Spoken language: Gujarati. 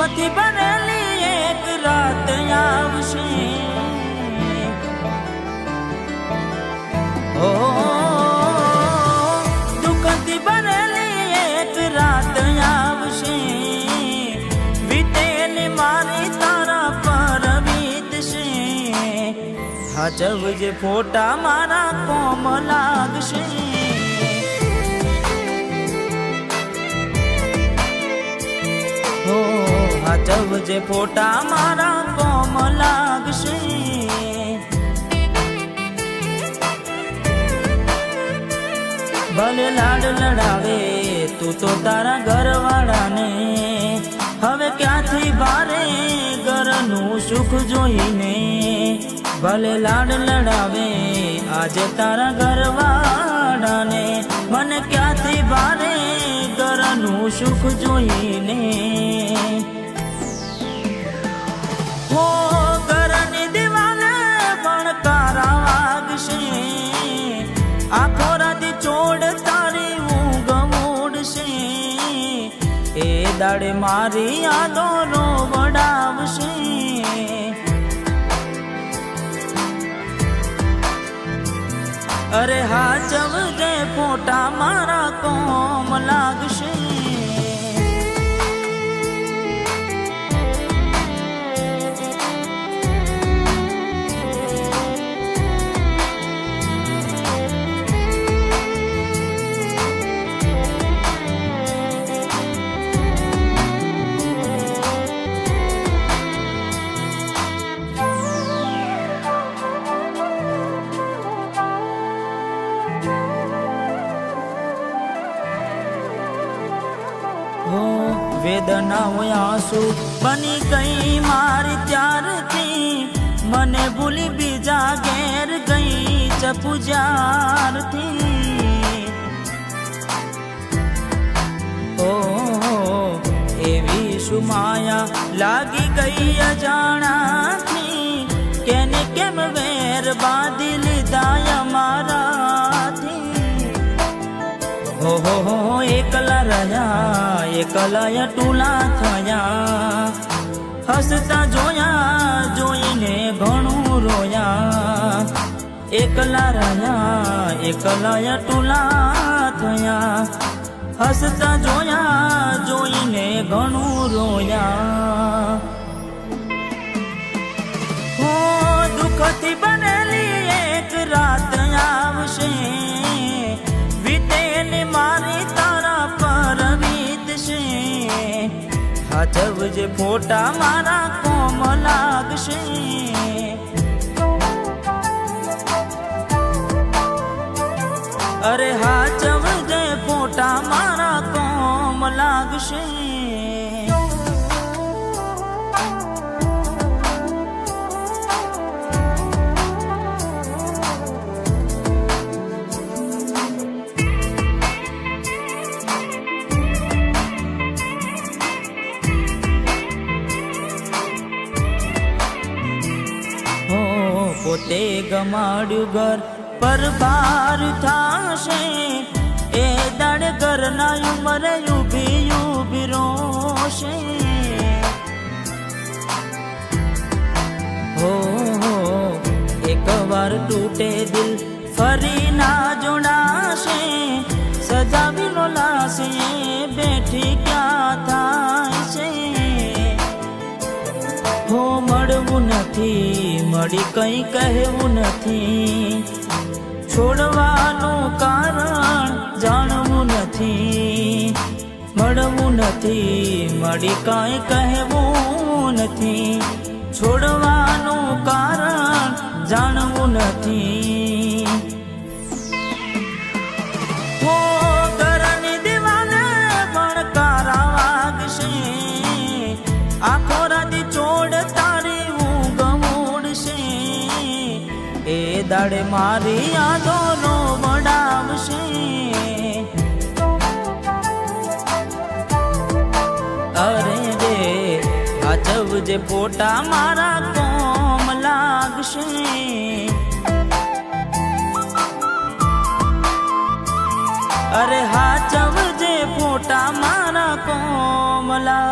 દુઃખથી બનેલી એક રાત આવશે, ઓ દુઃખથી બનેલી એક રાત આવશે, વીતેલી મારી તારા પર વીતશે, હાચવજે ફોટા મારા કોમ લાગશે, હાચવજે ફોટા મારા કોમ લાગશે, ભલે લાડ લડાવે તું તો તારા ઘરવાળાને, હવે ક્યાંથી ભારે ઘરનું સુખ જોઈને, ભલે લાડ લડાવે આજે તારા ઘરવાળાને, મને ક્યાંથી ભારે ઘરનું સુખ જોઈને, હો ઘરની દિવાલે પણ તારા વાગશે, આખો રાતી ચોડ તારી ઊંઘ મૂડશે, એ દાડે મારી યાદો રોવડાવશે, અરે હાચવજે ફોટા મારા કોમ લાગશે, વેદનાઓ આંસુ બની ગઈ મારી ત્યારથી, મને ભૂલી બીજા ઘેર ગઈ ચપુજારથી, ઓ એવી સુમાયા લાગી ગઈ અજાણાથી, કેને કેમ વેર બાંધી લીધા અમારાથી, હો એકલા રહ્યા એકલા ટૂલા થયા, હસતા જોયા જોઈને ઘણું રોયા, એકલા રહ્યા એકલા ટૂલા થયા, હસતા જોયા જોઈને ઘણું રોયા, હો દુઃખથી બનેલી એક રાત આવશે, વીતેલી મારી તારા પર વીતશે, હાચવજે ફોટા મારા કોમ લાગશે, અરે હાચવજે ફોટા મારા કોમ લાગશે, પોતે ગમાડ્યું ઘર પર ભાર થાશે, એ દાડે ઘરના ઉંમરે ઊભી ઊભી રોશે, હો એકવાર તૂટે દિલ ફરી ના જોડાશે, સજાવીનો લાશે બેઠી ક્યાં થાય છે, હો મળવું નથી મળી કઈ કહેવું નથી, છોડવાનું કારણ જાણવું નથી, મળવું નથી મળી કઈ કહેવું નથી, છોડવાનું કારણ જાણવું નથી, હો ઘરની દિવાલે પણ તારા વાગશે, આખો રાતી ચોડ તારી ઊંઘ મૂડશે, એ દાડે મારી યાદો રોવડાવશે, અરે રે હાચવજે ફોટા મારા કોમ લાગશે, અરે હાચવજે ફોટા મારા કોમલા।